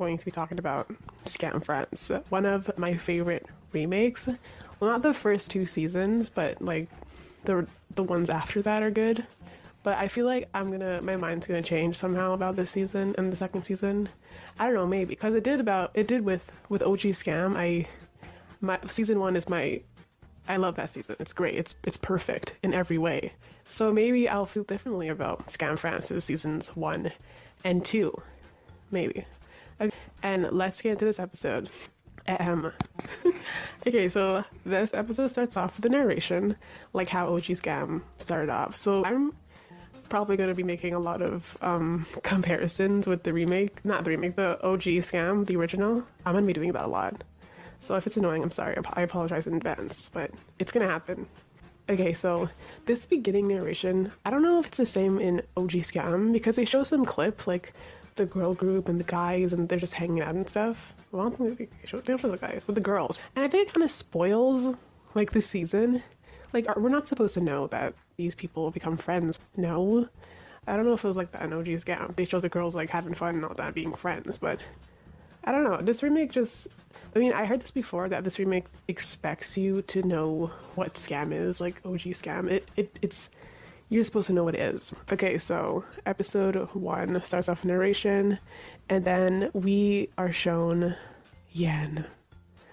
going to be talking about Skam France, one of my favorite remakes. Well, not the first two seasons, but like the ones after that are good. But I feel like my mind's gonna change somehow about this season and the second season. I don't know, maybe because it did with OG Skam. My season one is I love that season. It's great. It's perfect in every way. So maybe I'll feel differently about Skam Frances seasons 1 and 2. Maybe. Okay. And let's get into this episode. Okay, so this episode starts off with the narration, like how OG Skam started off. So I'm probably going to be making a lot of comparisons with the OG Skam, the original. I'm going to be doing that a lot. So if it's annoying, I'm sorry. I apologize in advance, but it's gonna happen. Okay, so this beginning narration, I don't know if it's the same in OG Skam because they show some clip, like the girl group and the guys, and they're just hanging out and stuff. Well, I don't think they don't show the guys, but the girls. And I think it kind of spoils, like, the season. Like, we're not supposed to know that these people become friends. No. I don't know if it was like that in OG Skam. They show the girls, like, having fun and all that, being friends, but I don't know. This remake just... I mean, I heard this before, that this remake expects you to know what Skam is, like OG Skam. It's you're supposed to know what it is. Okay, so episode 1 starts off with narration, and then we are shown Yann,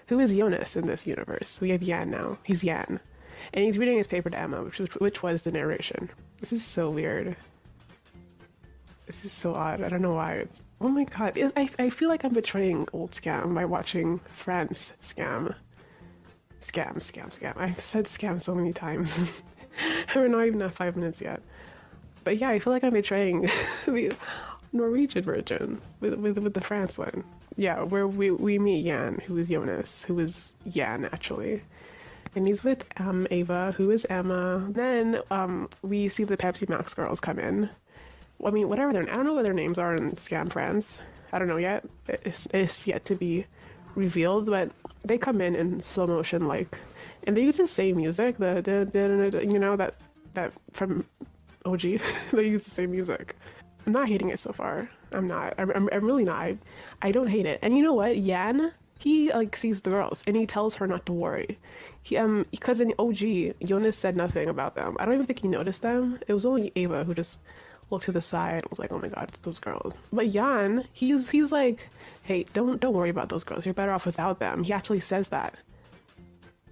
who is Jonas in this universe. We have Yann now. He's Yann, and he's reading his paper to Emma, which was the narration. This is so weird. This is so odd. I don't know why. Oh my god. I feel like I'm betraying old Skam by watching France Skam. Skam. I've said Skam so many times. We're not even at 5 minutes yet. But yeah, I feel like I'm betraying the Norwegian version with the France one. Yeah, where we meet Yann, who is Jonas, who is Yann actually. And he's with Ava, who is Emma. Then we see the Pepsi Max girls come in. I mean, whatever I don't know what their names are in Skam France. I don't know yet. It's yet to be revealed, but they come in slow motion, like, and they use the same music, you know, that from OG. They use the same music. I'm not hating it so far. I'm not. I'm really not. I don't hate it. And you know what? Yann, he like sees the girls and he tells her not to worry. He because in OG, Jonas said nothing about them. I don't even think he noticed them. It was only Ava who just looked to the side and was like, oh my god, it's those girls. But Yann, he's like, hey, don't worry about those girls. You're better off without them. He actually says that.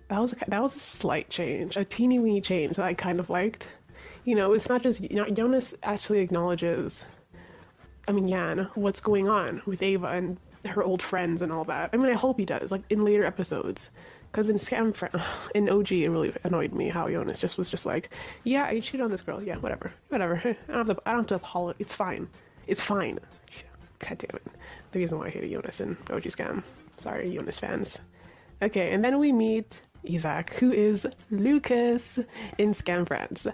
That was a slight change, a teeny weeny change that I kind of liked. You know, it's not just, you know, Jonas actually acknowledges, I mean, Yann, what's going on with Ava and her old friends and all that. I mean, I hope he does, like in later episodes. Because in OG, it really annoyed me how Jonas was just like, yeah, I cheated on this girl. Yeah, whatever. I don't have to apologize. It's fine. God damn it. The reason why I hated Jonas in OG Skam. Sorry, Jonas fans. Okay, and then we meet Isaac, who is Lucas in Skam France.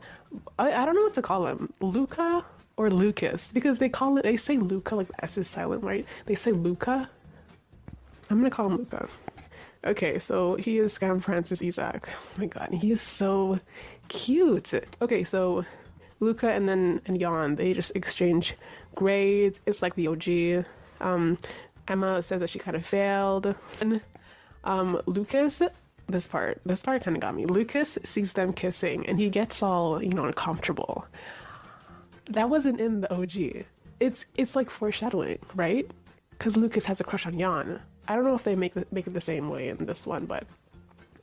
I don't know what to call him. Luca or Lucas? Because they say Luca, like the S is silent, right? They say Luca. I'm gonna call him Luca. Okay, so he is Skam Frances Isaac. Oh my god, he is so cute. Okay, so Luca and Yann, they just exchange grades. It's like the OG. Emma says that she kind of failed. And Lucas, this part kind of got me. Lucas sees them kissing and he gets all, you know, uncomfortable. That wasn't in the OG. It's like foreshadowing, right? Because Lucas has a crush on Yann. I don't know if they make it the same way in this one, but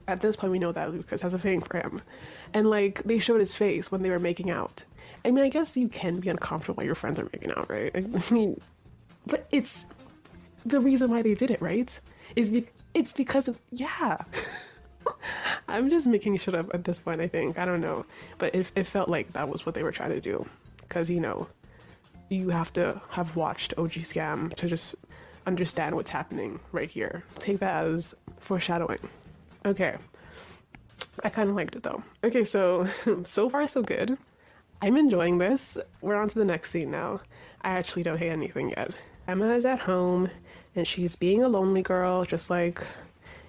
at this point we know that Lucas has a thing for him. And like, they showed his face when they were making out. I mean, I guess you can be uncomfortable while your friends are making out, right? I mean, but it's the reason why they did it, right? It's because of, yeah. I'm just making shit up at this point, I think. I don't know. But it felt like that was what they were trying to do. Because, you know, you have to have watched OG Skam to just understand what's happening right here. Take that as foreshadowing. Okay. I kind of liked it though. Okay, so far so good. I'm enjoying this. We're on to the next scene now. I actually don't hate anything yet. Emma is at home and she's being a lonely girl, just like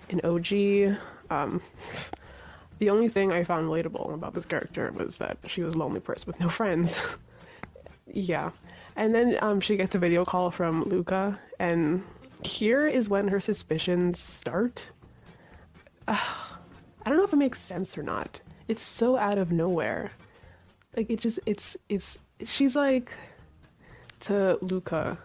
in OG. The only thing I found relatable about this character was that she was a lonely person with no friends. Yeah. And then she gets a video call from Luca, and here is when her suspicions start. I don't know if it makes sense or not. It's so out of nowhere. Like, she's like to Luca,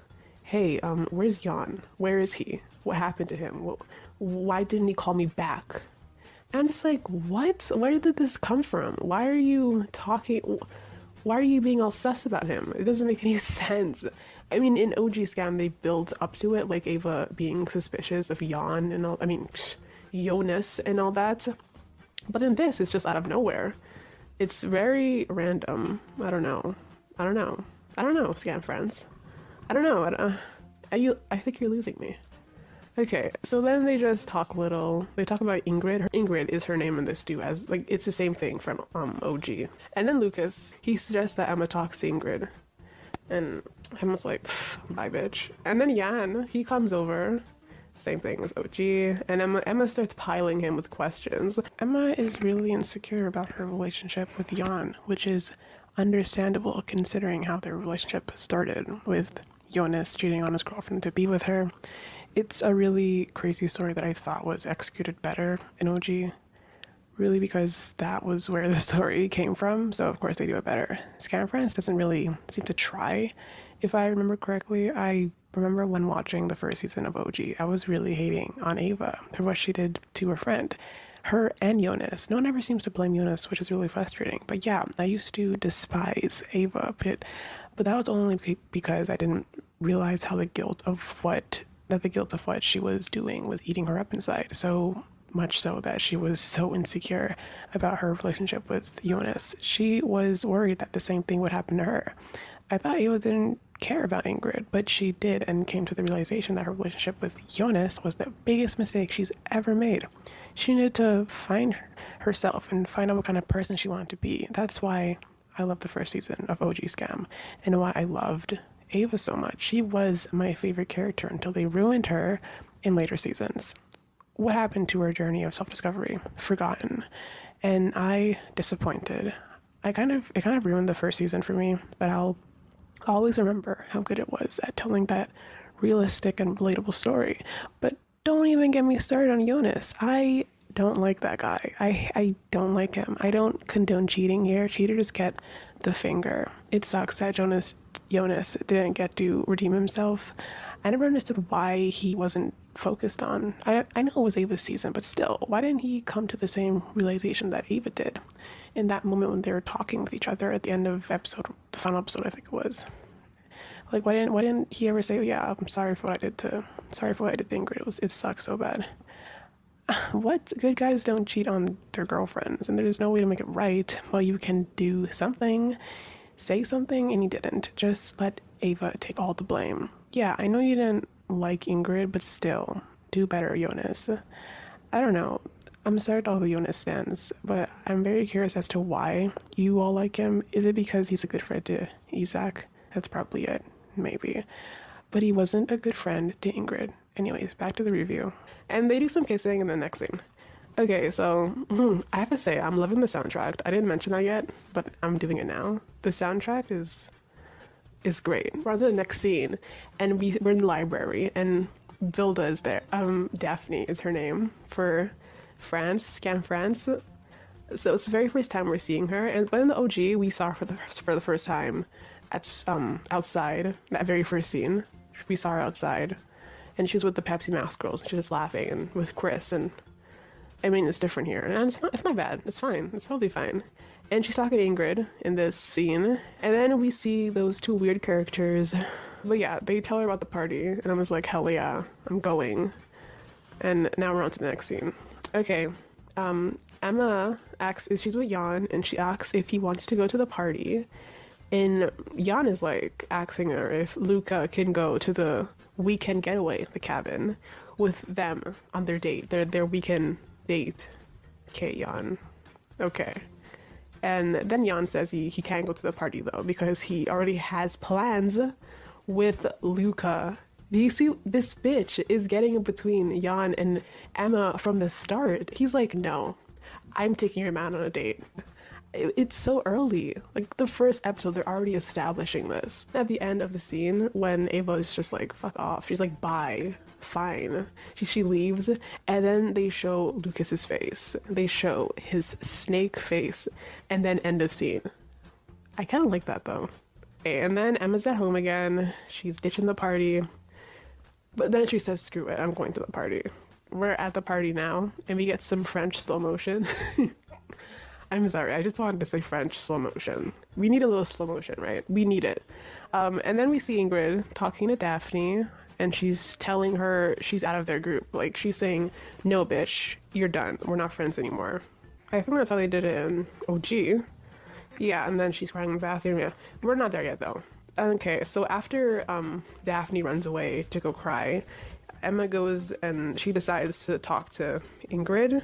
hey, where's Yann? Where is he? What happened to him? Why didn't he call me back? And I'm just like, what? Where did this come from? Why are you talking? Why are you being all sus about him? It doesn't make any sense. I mean, in OG Skam, they build up to it, like Ava being suspicious of Yann and all, I mean, Jonas and all that. But in this, it's just out of nowhere. It's very random. I don't know, Skam France. I don't know. I think you're losing me. Okay, so then they just talk a little. They talk about Ingrid. Ingrid is her name in this too, as like it's the same thing from OG. And then Lucas, he suggests that Emma talks to Ingrid, and Emma's like, "Bye, bitch." And then Yann, he comes over. Same thing with OG, and Emma starts piling him with questions. Emma is really insecure about her relationship with Yann, which is understandable considering how their relationship started with Jonas cheating on his girlfriend to be with her. It's a really crazy story that I thought was executed better in OG, really because that was where the story came from, so of course they do it better. Skam France doesn't really seem to try. If I remember correctly, I remember when watching the first season of OG, I was really hating on Ava for what she did to her friend. Her and Jonas. No one ever seems to blame Jonas, which is really frustrating. But yeah, I used to despise Ava a bit, but that was only because I didn't realize how the guilt of what she was doing was eating her up inside. So much so that she was so insecure about her relationship with Jonas. She was worried that the same thing would happen to her. I thought Ava didn't care about Ingrid, but she did, and came to the realization that her relationship with Jonas was the biggest mistake she's ever made. She needed to find herself and find out what kind of person she wanted to be. That's why I loved the first season of OG Skam, and why I loved Ava so much. She was my favorite character until they ruined her in later seasons. What happened to her journey of self-discovery? Forgotten. And I disappointed. It kind of ruined the first season for me, but I'll always remember how good it was at telling that realistic and relatable story. But don't even get me started on Jonas. I don't like that guy. I don't like him. I don't condone cheating here. Cheaters get the finger. It sucks that Jonas didn't get to redeem himself. I never understood why he wasn't focused on. I know it was Ava's season, but still, why didn't he come to the same realization that Ava did in that moment when they were talking with each other at the end of the final episode, I think it was. Like, why didn't he ever say, yeah, I'm sorry for what I did to Ingrid. It sucks so bad. What? Good guys don't cheat on their girlfriends, and there's no way to make it right. Well, you can do something, say something, and he didn't. Just let Ava take all the blame. Yeah, I know you didn't like Ingrid, but still, do better, Jonas. I don't know. I'm sorry to all the Jonas stans, but I'm very curious as to why you all like him. Is it because he's a good friend to Isaac? That's probably it, maybe. But he wasn't a good friend to Ingrid. Anyways, back to the review. And they do some kissing in the next scene. Okay, so I have to say, I'm loving the soundtrack. I didn't mention that yet, but I'm doing it now. The soundtrack is great. We're on to the next scene, and we're in the library, and Vilda is there. Daphne is her name for France, Skam France. So it's the very first time we're seeing her, but in the OG, we saw her for the first time at outside. That very first scene, we saw her outside, and she was with the Pepsi Max girls. She was laughing and with Chris, and I mean, it's different here, and it's not bad. It's fine. It's totally fine. And she's talking to Ingrid in this scene, and then we see those two weird characters. But yeah, they tell her about the party, and I was like, hell yeah, I'm going. And now we're on to the next scene. Okay, Emma asks if she's with Yann, and she asks if he wants to go to the party. And Yann is like asking her if Luca can go to the weekend getaway, the cabin, with them on their date, their weekend date. Okay, Yann. Okay. And then Yann says he can't go to the party though because he already has plans with Luca. Do you see? This bitch is getting in between Yann and Emma from the start. He's like, no, I'm taking your man on a date. It's so early. Like the first episode, they're already establishing this. At the end of the scene, when Ava is just like, fuck off, she's like, bye, fine. She leaves, and then they show Lucas's face. They show his snake face, and then end of scene. I kind of like that though. Okay, and then Emma's at home again. She's ditching the party. But then she says, screw it, I'm going to the party. We're at the party now, and we get some French slow motion. I'm sorry, I just wanted to say French slow motion. We need a little slow motion, right? We need it. And then we see Ingrid talking to Daphne, and she's telling her she's out of their group. Like, she's saying, no, bitch, you're done. We're not friends anymore. I think that's how they did it in OG. Yeah, and then she's crying in the bathroom. Yeah, we're not there yet, though. Okay, so after Daphne runs away to go cry, Emma goes and she decides to talk to Ingrid.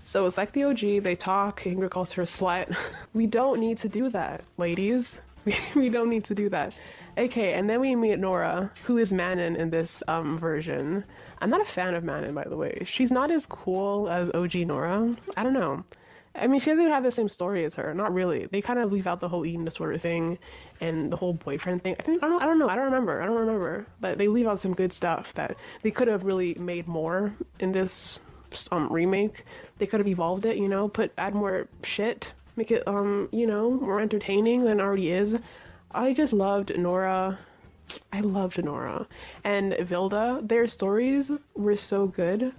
So it's like the OG, they talk, Ingrid calls her a slut. We don't need to do that, ladies. We don't need to do that. Okay, and then we meet Nora, who is Manon in this version. I'm not a fan of Manon, by the way. She's not as cool as OG Nora. I don't know. I mean, she doesn't even have the same story as her. Not really. They kind of leave out the whole eating disorder thing and the whole boyfriend thing. I don't know. I don't remember. But they leave out some good stuff that they could have really made more in this remake. They could have evolved it, you know, add more shit, make it you know, more entertaining than it already is. I just loved Nora. I loved Nora and Vilda. Their stories were so good.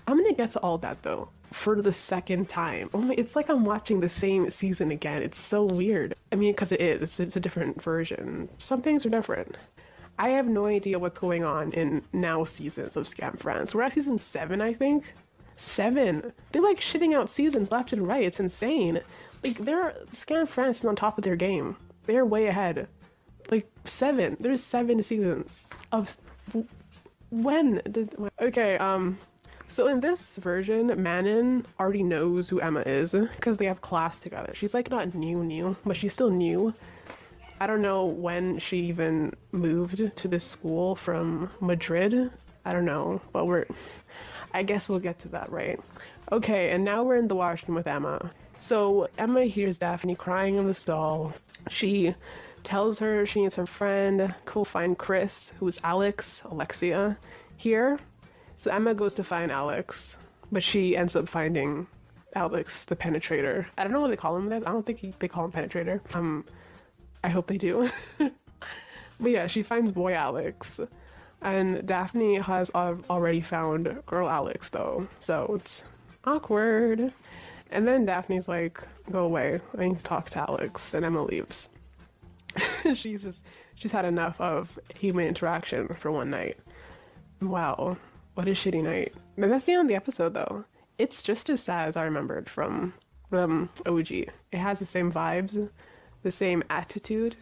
I'm gonna get to all that though for the second time. Oh my, it's like I'm watching the same season again. It's so weird. I mean, because it is. It's a different version. Some things are different. I have no idea what's going on in now seasons of Skam France. We're at season 7, I think. 7. They're like shitting out seasons left and right. It's insane. Like, Skam France is on top of their game. They're way ahead. Like, 7. There's 7 seasons of... When? Okay, so in this version, Manon already knows who Emma is because they have class together. She's like not new, but she's still new. I don't know when she even moved to this school from Madrid. I don't know, but I guess we'll get to that, right? Okay, and now we're in the washroom with Emma. So Emma hears Daphne crying in the stall. She tells her she needs her friend, go find Chris, who's Alexia, here. So Emma goes to find Alex, but she ends up finding Alex, the penetrator. I don't know what they call him that. I don't think they call him penetrator. I hope they do. But yeah, she finds boy Alex. And Daphne has already found girl Alex though. So it's awkward. And then Daphne's like, go away. I need to talk to Alex. And Emma leaves. She's had enough of human interaction for one night. Wow. What a shitty night. But that's the end of the episode though. It's just as sad as I remembered from the OG. It has the same vibes, the same attitude,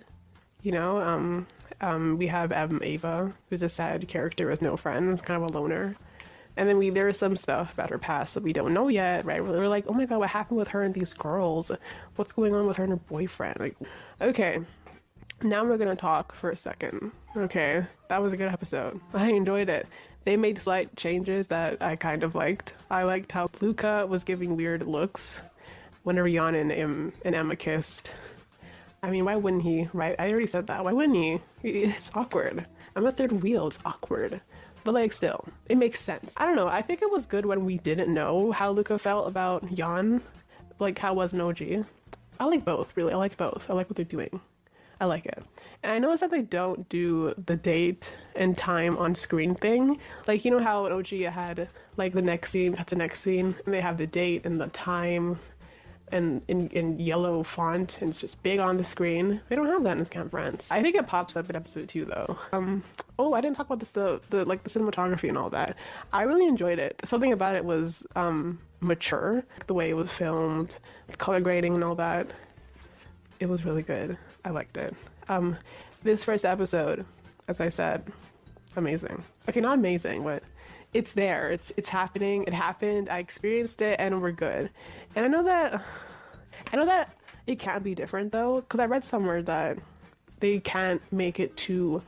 you know. We have Ava, who's a sad character with no friends, kind of a loner. And then there's some stuff about her past that we don't know yet, right? We're like, oh my god, what happened with her and these girls? What's going on with her and her boyfriend? Like, okay, now we're gonna talk for a second. Okay, that was a good episode. I enjoyed it. They made slight changes that I kind of liked. I liked how Luca was giving weird looks whenever Yann and Emma kissed. I mean, why wouldn't he, right? I already said that. Why wouldn't he? It's awkward. I'm a third wheel. It's awkward. But, like, still, it makes sense. I don't know. I think it was good when we didn't know how Luca felt about Yann. Like, how was an OG. I like both, really. I like both. I like what they're doing. I like it. And I noticed that they don't do the date and time on screen thing. Like, you know how in OG it had, like, the next scene, cut to next scene, and they have the date and the time and in yellow font, and it's just big on the screen. They don't have that in Skam France. I think it pops up in episode 2 though. Oh, I didn't talk about this, the cinematography and all that. I really enjoyed it. Something about it was mature, the way it was filmed, the color grading and all that. It was really good. I liked it. This first episode, as I said, amazing. Okay, not amazing, but it's there. It's happening. It happened. I experienced it, and we're good. And I know that it can be different though, because I read somewhere that they can't make it too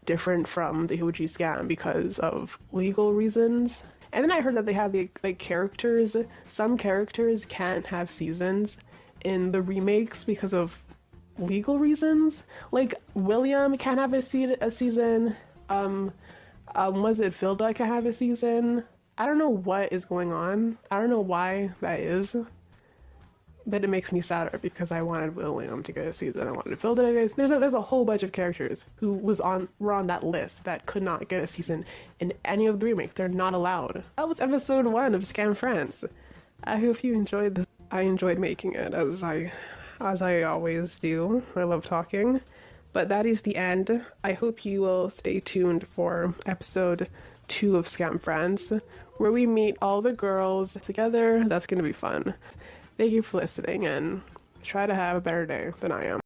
different from the OG Skam because of legal reasons. And then I heard that they have like characters. Some characters can't have seasons in the remakes because of legal reasons. Like William can't have a season. Was it Vilda can have a season? I don't know what is going on. I don't know why that is. But it makes me sadder because I wanted William to get a season. I wanted Vilda to get a season. There's a whole bunch of characters who were on that list that could not get a season in any of the remakes. They're not allowed. That was episode 1 of Skam France. I hope you enjoyed this. I enjoyed making it as I always do. I love talking. But that is the end. I hope you will stay tuned for episode 2 of Skam France, where we meet all the girls together. That's going to be fun. Thank you for listening, and try to have a better day than I am.